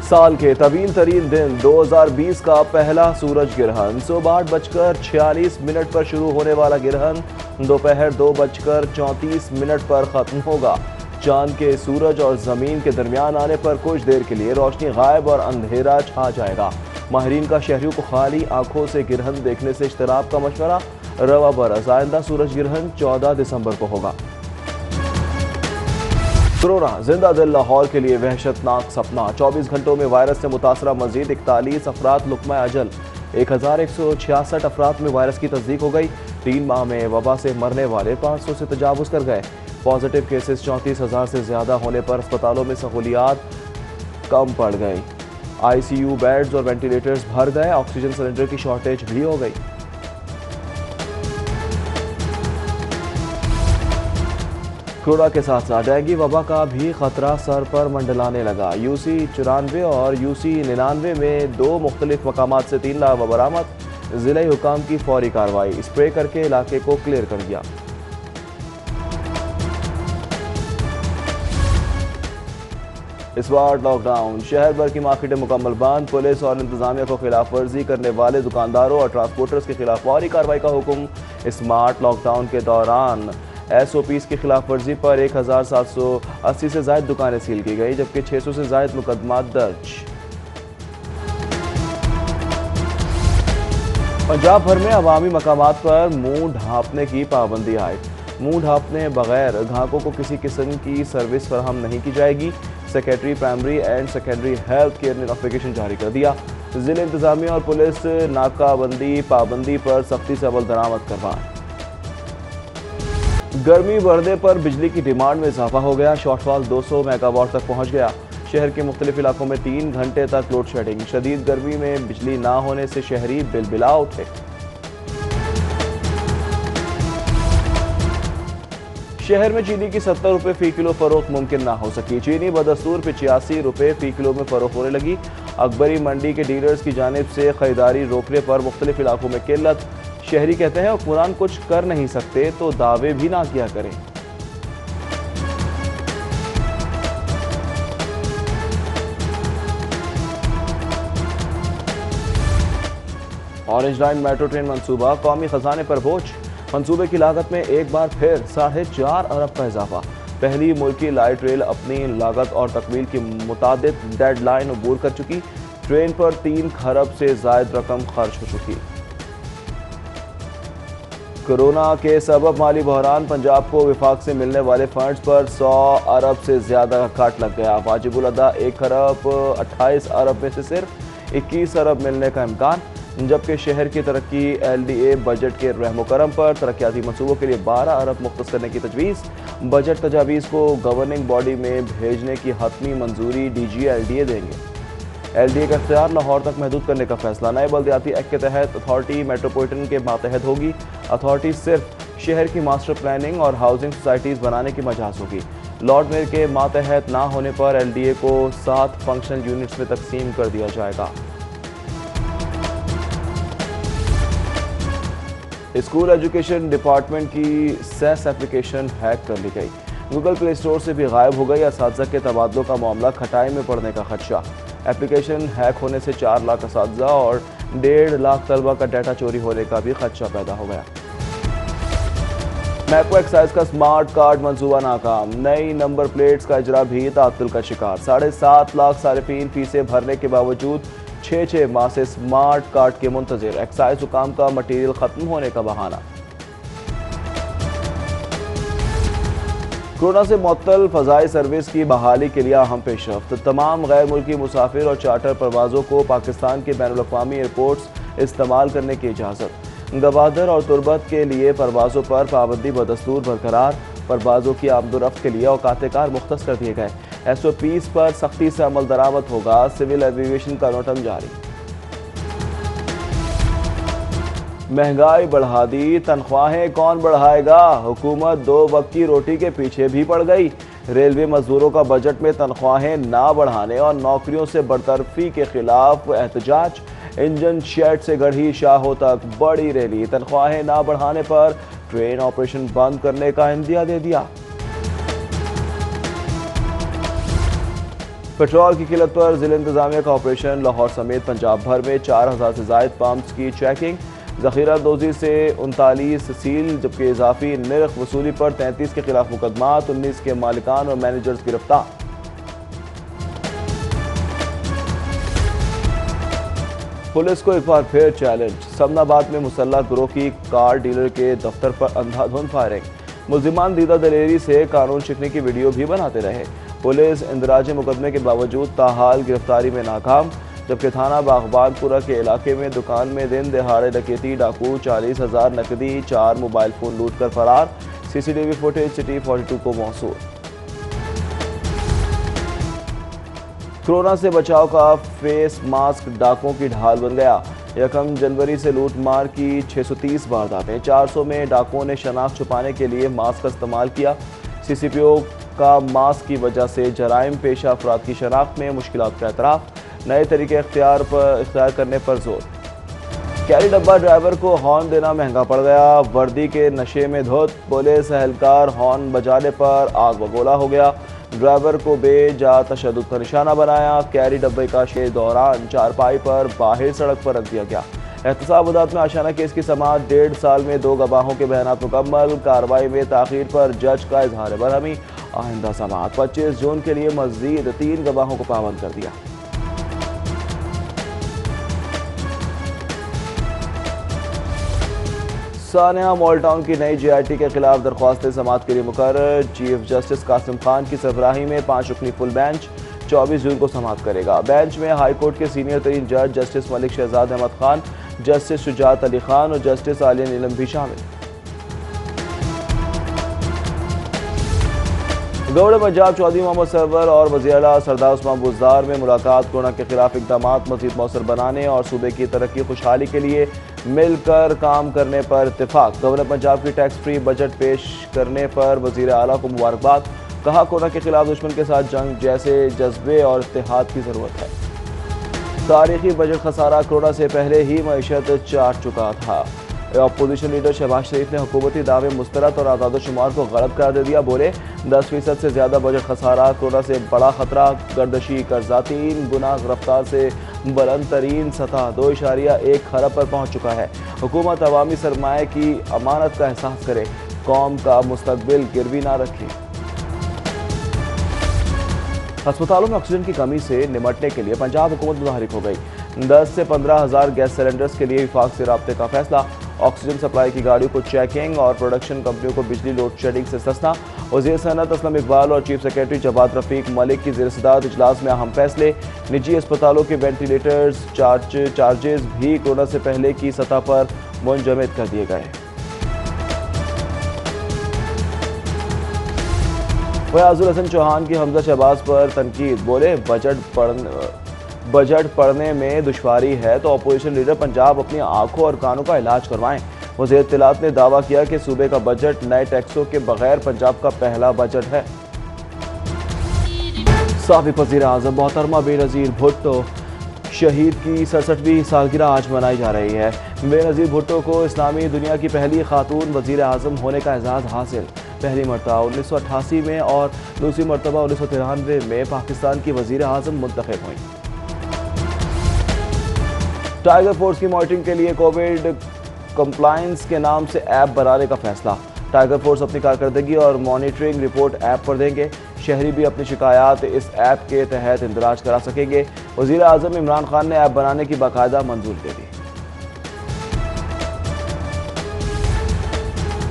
साल के तवील तरीन दिन 2020 का पहला सूरज ग्रहण। सुबह 8:46 पर शुरू होने वाला ग्रहण दोपहर 2:34 पर खत्म होगा। चांद के सूरज और जमीन के दरमियान आने पर कुछ देर के लिए रोशनी गायब और अंधेरा छा जाएगा। माहिरीन का शहरियों को खाली आंखों से ग्रहण देखने से इज्तनाब का मशवरा। रवा बरस आइंदा सूरज ग्रहण 14 दिसंबर को होगा। कोरोना जिंदा दिल लाहौर के लिए वहशतनाक सपना। 24 घंटों में वायरस से मुतासरा मजीद 41 अफराद लुक़मा अजल। 1166 अफराद में वायरस की तस्दीक हो गई। 3 माह में वबा से मरने वाले 500 से तजावुज़ कर गए। पॉजिटिव केसेस 34,000 से ज्यादा होने पर अस्पतालों में सहूलियात कम पड़ गई। ICU बेड्स और वेंटिलेटर्स भर गए। ऑक्सीजन सिलेंडर की शॉर्टेज भी हो गई। कोरोना के साथ साथ डेंगू वबा का भी खतरा सर पर मंडलाने लगा। UC 94 और UC 99 में 2 मुख्तलिफ मकामात से 3 लावा बरामद। जिले हुकाम की फौरी कार्रवाई, स्प्रे करके इलाके को क्लियर कर दिया। स्मार्ट लॉकडाउन, शहर भर की मार्केटें मुकम्मल बंद। पुलिस और इंतजामिया को खिलाफ वर्जी करने वाले दुकानदारों और ट्रांसपोर्टर्स के खिलाफ फौरी कार्रवाई का हुक्म। स्मार्ट लॉकडाउन के दौरान SOPs की खिलाफ वर्जी पर 1780 से ज्यादा दुकानें सील की गई, जबकि 600 से ज्यादा मुकदमा दर्ज। पंजाब भर में अवामी मकामात पर मुंह ढांपने की पाबंदी आयद। मुंह ढांपने बगैर ग्राहकों को किसी किस्म की सर्विस फराहम नहीं की जाएगी। Secretary primary and secondary health care ने नोटिफिकेशन जारी कर दिया। जिले इंतजामिया और पुलिस नाकाबंदी पाबंदी पर सख्ती से अमल दरामद करवाएं। गर्मी बढ़ने पर बिजली की डिमांड में इजाफा हो गया। शॉर्टफॉल 200 मेगावाट तक पहुंच गया। शहर के मुख्तलिफ इलाकों में 3 घंटे तक लोड शेडिंग। शदीद गर्मी में बिजली ना होने से शहरी बिलबिला उठे। शहर में चीनी की 70 रुपए फी किलो फरोख्त मुमकिन ना हो सकी। चीनी बदस्तूर 85 रुपए फी किलो में फरोख्त होने लगी। अकबरी मंडी के डीलर्स की जानिब से खरीदारी रोकने पर मुख्तलिफ इलाकों में किल्लत। शहरी कहते हैं हुक्मरान कुछ कर नहीं सकते तो दावे भी ना किया करें। ऑरेंज लाइन मेट्रो ट्रेन मंसूबा कौमी खजाने पर बोझ। मंसूबे की लागत में एक बार फिर 4.5 अरब का इजाफा। पहली मुल्की लाइट रेल अपनी लागत और तकमील की मुताबिक डेडलाइन अबूर कर चुकी। ट्रेन पर 3 खरब से ज्यादा रकम खर्च हो चुकी। कोरोना के सबब माली बहरान, पंजाब को विफाक से मिलने वाले फंड्स पर 100 अरब से ज्यादा का काट लग गया। वाजिबुल अदा 1 खरब 28 अरब में से सिर्फ 21 अरब मिलने का इम्कान। जबकि शहर की तरक्की LDA बजट के रहमो करम पर तरक्याती मनसूबों के लिए 12 अरब मुख्तस करने की तजवीज़। बजट तजावीज़ को गवर्निंग बॉडी में भेजने की हतमी मंजूरी DG LDA देंगे। LDA का इख्तियार लाहौर तक महदूद करने का फैसला। नए बल्दियाती एक्ट के तहत अथॉरिटी मेट्रोपॉलिटन के मातहत होगी। अथॉरिटी सिर्फ शहर की मास्टर प्लानिंग और हाउसिंग सोसाइटीज़ बनाने की मजाज होगी। लॉर्ड मेयर के मातहत ना होने पर LDA को 7 फंक्शनल यूनिट्स में तकसीम कर दिया जाएगा। स्कूल एजुकेशन डिपार्टमेंट की सेस एप्लीकेशन हैक कर ली गई। गूगल प्ले स्टोर से भी गायब हो गई। असातिज़ा के तबादलों का मामला खटाई में पड़ने का खदशा। एप्लीकेशन हैक होने से 4 लाख असातिज़ा और 1.5 लाख तलबा का डाटा चोरी होने का भी खदशा पैदा हो गया। मैको एक्साइज का स्मार्ट कार्ड मंसूबा नाकाम। नई नंबर प्लेट्स का इजरा भी तातुल का शिकार। 7.5 लाख सारिफीन फीसें भरने के बावजूद 6 माह से स्मार्ट कार्ड के मुंतजिर। एक्साइज हुकाम का मटीरियल खत्म होने का बहाना। कोरोना से मुअत्तल फ़ज़ाई सर्विस की बहाली के लिए अहम पेशरफ्त। तमाम गैर मुल्की मुसाफिर और चार्टर परवाज़ों को पाकिस्तान के बैनुल-अक़वामी एयरपोर्ट्स इस्तेमाल करने की इजाज़त। गवादर और तुर्बत के लिए परवाज़ों पर पाबंदी बदस्तूर बरकरार। परवाज़ों की आमदोरफ्त के लिए औकात कार मुख्तस कर दिए गए। SOPs पर सख्ती से अमल दरामद होगा। सिविल एविएशन का नोटम जारी। महंगाई बढ़ा दी, तनख्वाहें कौन बढ़ाएगा? हुकूमत 2 वक्त की रोटी के पीछे भी पड़ गई। रेलवे मजदूरों का बजट में तनख्वाहें ना बढ़ाने और नौकरियों से बरतरफी के खिलाफ एहतजाज। इंजन शेड से गढ़ी शाहों तक बड़ी रैली। तनख्वाहें ना बढ़ाने पर ट्रेन ऑपरेशन बंद करने का इंदिया दे दिया। पेट्रोल की किल्लत पर जिला इंतजामिया का ऑपरेशन। लाहौर समेत पंजाब भर में 4000 से जायद पंप्स की चेकिंग। जखीरा दोजी से 39 सील, जबकि इजाफी नर्ख वसूली पर 33 के खिलाफ मुकदमा। 19 के मालिकान और मैनेजर्स गिरफ्तार। पुलिस को एक बार फिर चैलेंज। समनाबाद में मुसल्लह गिरोह की कार डीलर के दफ्तर पर अंधाधुंध फायरिंग। मुल्जिमान दीदा दलेरी से कानून शिकने की वीडियो भी बनाते रहे। पुलिस इंदराज मुकदमे के बावजूद ताहाल गिरफ्तारी में नाकाम। जबकि थाना बागबानपुरा के इलाके में दुकान में दिन दिहाड़े डकैती, डाकू 40,000 नकदी, 4 मोबाइल फोन लूट कर फरार। सीसीटीवी फुटेज सिटी 42 को मौसूल। कोरोना से बचाव का फेस मास्क डाकों की ढाल बन गया। 1 जनवरी से लूटमार की 630 वारदातें। 400 में डाकुओं ने शनाख्त छुपाने के लिए मास्क का इस्तेमाल किया। सीसीपीओ का मास्क की वजह से जराइम पेशा अफराद की शनाख्त में मुश्किलात का एतराफ़। नए तरीके इख्तियार करने पर जोर। कैरी डब्बा ड्राइवर को हॉर्न देना महंगा पड़ गया। वर्दी के नशे में धुत पुलिस एहलकार हॉर्न बजाने पर आग बगोला हो गया। ड्राइवर को बेजा तशद्दुद का निशाना बनाया। कैरी डब्बे का के दौरान चारपाई पर बाहर सड़क पर रख दिया गया। एहतसाब अदालत में आशाना केस की समाअत। 1.5 साल में 2 गवाहों के बयानात मुकम्मल। कार्रवाई में ताखीर पर जज का इजहार बरहमी। आइंदा समाअत 25 जून के लिए मजीद 3 गवाहों को पाबंद कर दिया। सानिया मॉल टाउन की नई JRT के खिलाफ दरख्वास्तें समाअत के लिए मुकर्रर। चीफ जस्टिस कासिम खान की सरबराही में 5 रुकनी फुल बेंच 24 जून को समाअत करेगा। बेंच में हाई कोर्ट के सीनियर तरीन जज जस्टिस मलिक शहजाद अहमद खान, जस्टिस शुजात अली खान और जस्टिस आलिया नीलम भी शामिल। गवर्नर पंजाब चौधरी मोहम्मद सरवर और वज़ीर आला सरदार उस्मान बुज़दार में मुलाकात। कोरोना के खिलाफ इक़दामात मज़ीद मौसर बनाने और सूबे की तरक्की खुशहाली के लिए मिलकर काम करने पर इत्तेफाक। गवर्नर पंजाब की टैक्स फ्री बजट पेश करने पर वज़ीर आला को मुबारकबाद। कहा, कोरोना के खिलाफ दुश्मन के साथ जंग जैसे जज्बे और इत्तेहाद की ज़रूरत है। तारीखी बजट खसारा कोरोना से पहले ही मईशत चाट चुका था। अपोजिशन लीडर शहबाज शरीफ ने हुकूमती दावे मुस्तरद और आदादोशुमार को गलत करार दे दिया। बोले 10% से ज़्यादा बजट खसारा, कोरोना से बड़ा खतरा, गर्दशी कर्जा 3 गुना रफ्तार से बुलंद तरीन सतह 2.1 खरब पर पहुँच चुका है। हुकूमत अवामी सरमाए की अमानत का एहसास करे, कौम का मुस्तकबिल गिरवी ना रखे। अस्पतालों में ऑक्सीजन की कमी से निमटने के लिए पंजाब हुकूमत मुतहरिक हो गई। 10 से 15,000 गैस सिलेंडर्स के लिए विफाक से राब्ते का फैसला। ऑक्सीजन सप्लाई की गाड़ियों को चेकिंग और प्रोडक्शन कंपनियों को बिजली लोड शेडिंग से सस्ता। वज़ीर सनअत असलम इकबाल और चीफ सेक्रेटरी जवाद रफीक मलिक की ज़ेर-ए-सदारत इजलास में अहम फैसले। निजी अस्पतालों के वेंटिलेटर्स चार्जेस भी कोरोना से पहले की सतह पर मुंजमद कर दिए गए। फयाजुल हसन चौहान की हमजा शहबाज पर तनकीद। बोले बजट पढ़ने में दुश्वारी है तो अपोजिशन लीडर पंजाब अपनी आंखों और कानों का इलाज करवाएं। वज़ीर इत्तलात ने दावा किया कि सूबे का बजट नए टैक्सों के बगैर पंजाब का पहला बजट है। साबिक़ वज़ीर आज़म मोहतरमा बेनज़ीर भुट्टो शहीद की 67वीं सालगिरह आज मनाई जा रही है। बेनज़ीर भुट्टो को इस्लामी दुनिया की पहली खातून वज़ीर आज़म होने का एजाज़ हासिल। पहली मरतबा 1988 में और दूसरी मरतबा 1993 में पाकिस्तान की वज़ीर आज़म मुंतखब हुई। टाइगर फोर्स की मॉनिटरिंग के लिए कोविड कंप्लायंस के नाम से ऐप बनाने का फैसला। टाइगर फोर्स अपनी कारकर्दगी और मॉनिटरिंग रिपोर्ट ऐप पर देंगे। शहरी भी अपनी शिकायत इस ऐप के तहत इंदराज करा सकेंगे। वज़ीर आज़म इमरान खान ने ऐप बनाने की बाकायदा मंजूरी दे दी।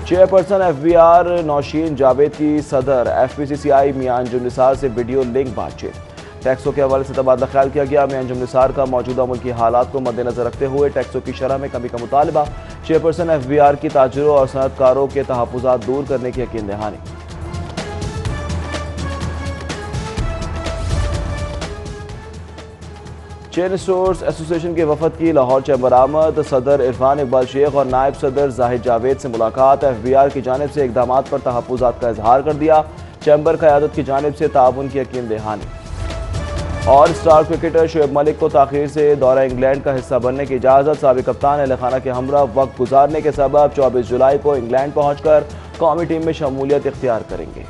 चेयरपर्सन FBR नौशीन जावेद की सदर FPCCI मियां अंजुम निसार से वीडियो लिंक बातचीत। टैक्सों के हवाले से तबादला ख्याल किया गया। मियां अंजुम निसार का मौजूदा मुल्की हालात को मद्देनजर रखते हुए टैक्सों की शरह में कमी का मुतालबा। चेयरपर्सन FBR की ताजिरों और सनअतकारों के तहफ़्फ़ुज़ात दूर करने की यकीन दहानी। चेन स्टोर्स एसोसिएशन के वफद की लाहौर चैम्बर आमद। सदर इरफान इकबाल शेख और नायब सदर जाहिद जावेद से मुलाकात। FBR की जानिब से इक़दामात पर तहफ़्फ़ुज़ात का इजहार कर दिया। चैम्बर क़यादत की जानिब से ताउन की यकीन दहानी। और स्टार क्रिकेटर शोएब मलिक को ताख़ीर से दौरा इंग्लैंड का हिस्सा बनने की इजाज़त। साबिक़ कप्तान अहले खाना के हमरा वक्त गुजारने के सबब 24 जुलाई को इंग्लैंड पहुँच कर कौमी टीम में शमूलियत इख्तियार करेंगे।